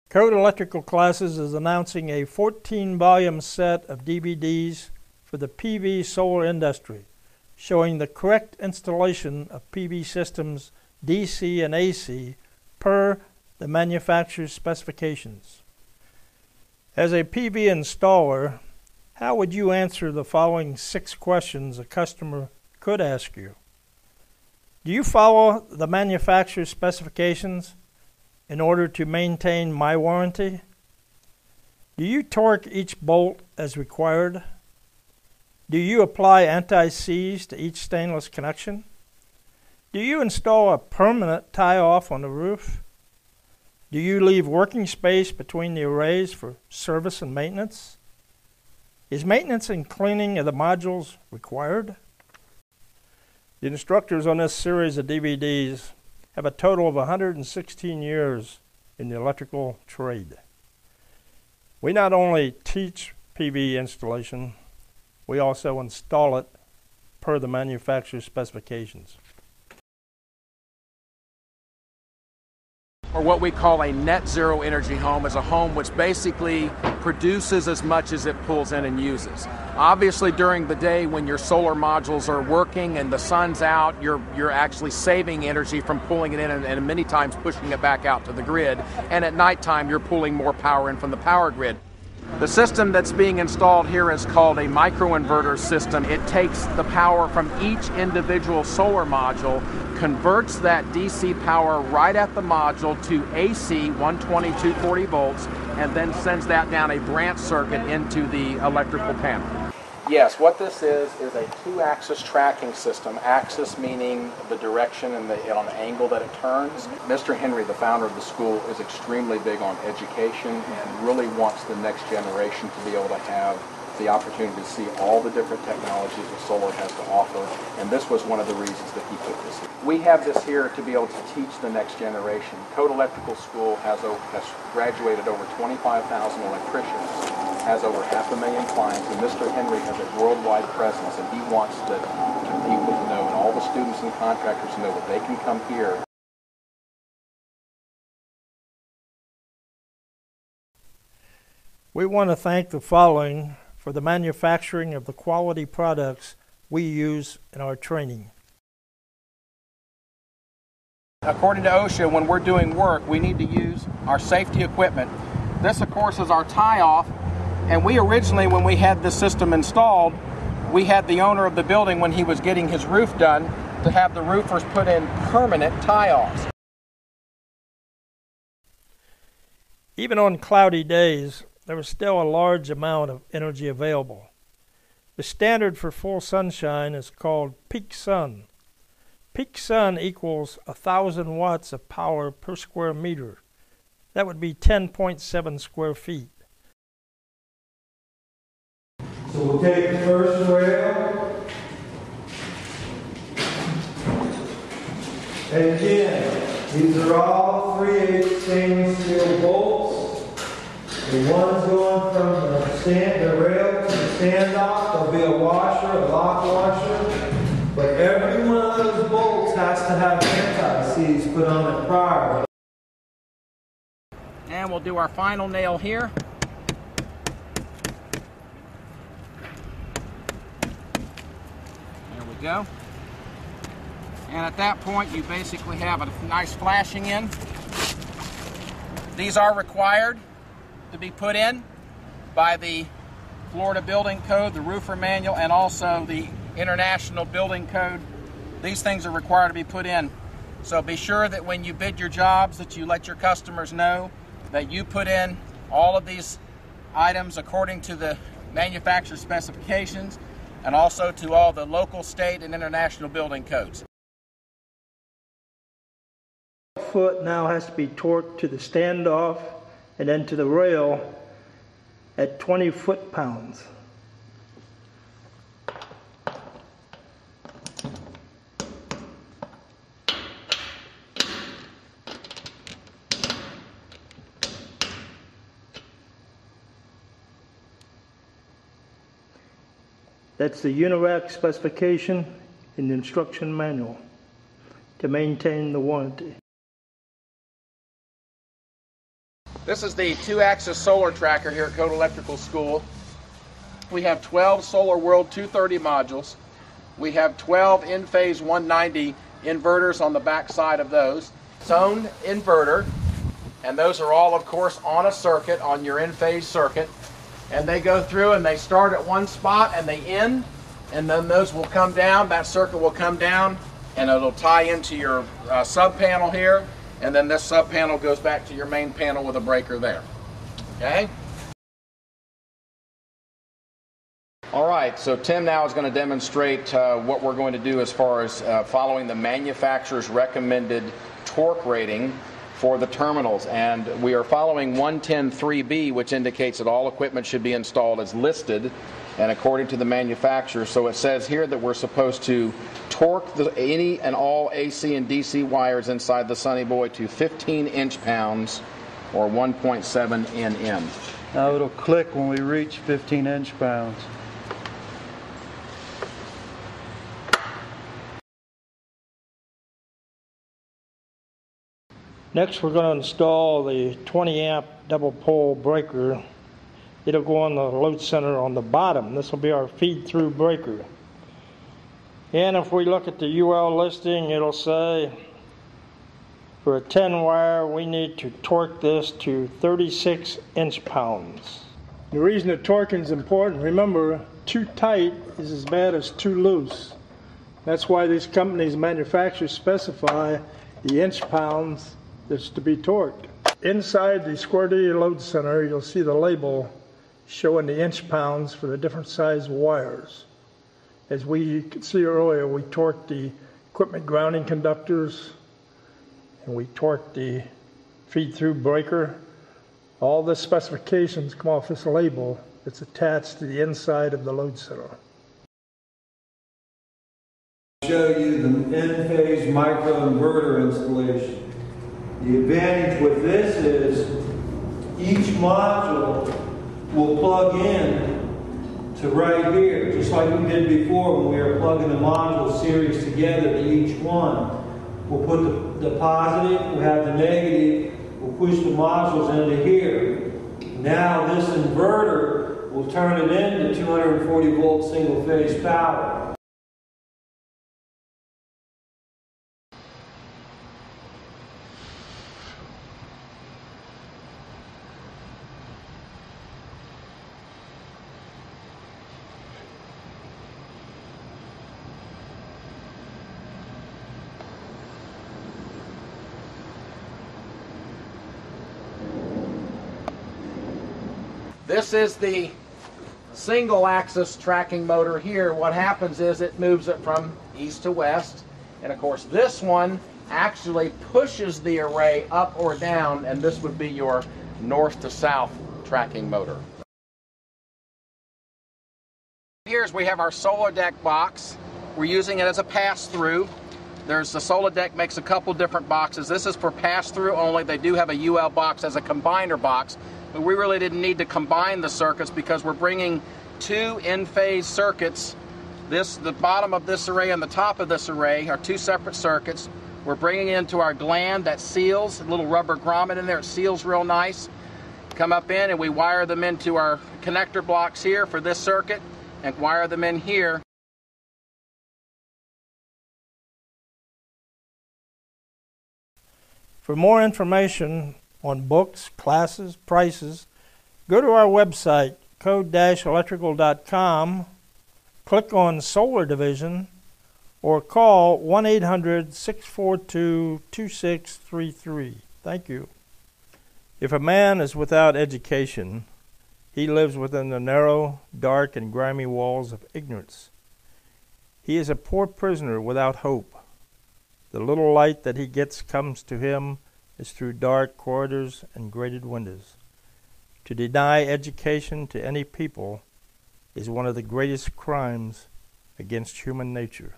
Code Electrical Classes is announcing a 14-volume set of DVDs for the PV solar industry, showing the correct installation of PV systems DC and AC per the manufacturer's specifications. As a PV installer, how would you answer the following 6 questions a customer could ask you? Do you follow the manufacturer's specifications in order to maintain my warranty? Do you torque each bolt as required? Do you apply anti-seize to each stainless connection? Do you install a permanent tie-off on the roof? Do you leave working space between the arrays for service and maintenance? Is maintenance and cleaning of the modules required? The instructors on this series of DVDs have a total of 116 years in the electrical trade. We not only teach PV installation, we also install it per the manufacturer's specifications. Or what we call a net zero energy home is a home which basically produces as much as it pulls in and uses. Obviously during the day when your solar modules are working and the sun's out, you're actually saving energy from pulling it in and many times pushing it back out to the grid. And at nighttime you're pulling more power in from the power grid. The system that's being installed here is called a microinverter system. It takes the power from each individual solar module, converts that DC power right at the module to AC 120, 240 volts, and then sends that down a branch circuit into the electrical panel. Yes, what this is a 2-axis tracking system. Axis meaning the direction and on the angle that it turns. Mr. Henry, the founder of the school, is extremely big on education and really wants the next generation to be able to have the opportunity to see all the different technologies that solar has to offer, and this was one of the reasons that he put this here. We have this here to be able to teach the next generation. Code Electrical School has graduated over 25,000 electricians, has over 500,000 clients, and Mr. Henry has a worldwide presence, and he wants the people to know, and all the students and contractors to know that they can come here. We want to thank the following for the manufacturing of the quality products we use in our training. According to OSHA, when we're doing work, we need to use our safety equipment. This, of course, is our tie-off, and we originally, when we had this system installed, we had the owner of the building, when he was getting his roof done, to have the roofers put in permanent tie-offs. Even on cloudy days, there was still a large amount of energy available. The standard for full sunshine is called peak sun. Peak sun equals 1,000 watts of power per square meter. That would be 10.7 square feet. So we'll take the first rail. And again, these are all 3/8 stainless steel bolts. The one's going from the rail to the standoff. There'll be a washer, a lock washer. But every one of those bolts has to have anti-seize put on it prior. And we'll do our final nail here. There we go. And at that point, you basically have a nice flashing in. These are required to be put in by the Florida Building Code, the Roofer Manual, and also the International Building Code. These things are required to be put in. So be sure that when you bid your jobs that you let your customers know that you put in all of these items according to the manufacturer specifications and also to all the local, state, and international building codes. Foot now has to be torqued to the standoff and then to the rail at 20 foot-pounds. That's the UNIRAC specification in the instruction manual to maintain the warranty. This is the 2-axis solar tracker here at Code Electrical School. We have 12 Solar World 230 modules. We have 12 in-phase 190 inverters on the back side of those. Its own inverter, and those are all, of course, on a circuit, on your in-phase circuit. And they go through and they start at one spot and they end, and then those will come down, that circuit will come down, and it'll tie into your sub-panel here, and then this sub-panel goes back to your main panel with a breaker there. Okay? All right, so Tim now is going to demonstrate what we're going to do as far as following the manufacturer's recommended torque rating for the terminals. And we are following 110.3b, which indicates that all equipment should be installed as listed and according to the manufacturer. So it says here that we're supposed to torque any and all AC and DC wires inside the Sunny Boy to 15 inch-pounds or 1.7 Nm. Now it'll click when we reach 15 inch-pounds. Next, we're going to install the 20 amp double pole breaker. It'll go on the load center on the bottom. This will be our feed through breaker. And if we look at the UL listing, it'll say for a 10 wire we need to torque this to 36 inch-pounds. The reason the torquing is important, remember, too tight is as bad as too loose. That's why these companies, manufacturers, specify the inch-pounds that's to be torqued. Inside the square D load center, you'll see the label showing the inch-pounds for the different size wires. As we could see earlier, we torqued the equipment grounding conductors, and we torqued the feed-through breaker. All the specifications come off this label that's attached to the inside of the load center. I'll show you the in-phase microinverter installation. The advantage with this is each module will plug in to right here, just like we did before when we were plugging the module series together to each one. We'll put the positive, we'll have the negative, we'll push the modules into here. Now this inverter will turn it into 240 volt single phase power. This is the single axis tracking motor here. What happens is it moves it from east to west, and of course this one actually pushes the array up or down, and this would be your north to south tracking motor. Here's we have our solar deck box. We're using it as a pass-through. There's the solar deck makes a couple different boxes. This is for pass-through only. They do have a UL box as a combiner box, but we really didn't need to combine the circuits because we're bringing two in-phase circuits. The bottom of this array and the top of this array are two separate circuits. We're bringing into our gland that seals, a little rubber grommet in there. It seals real nice. Come up in and we wire them into our connector blocks here for this circuit and wire them in here. For more information on books, classes, prices, go to our website, code-electrical.com, click on Solar Division, or call 1-800-642-2633. Thank you. If a man is without education, he lives within the narrow, dark, and grimy walls of ignorance. He is a poor prisoner without hope. The little light that he gets comes to him is through dark corridors and grated windows. To deny education to any people is one of the greatest crimes against human nature.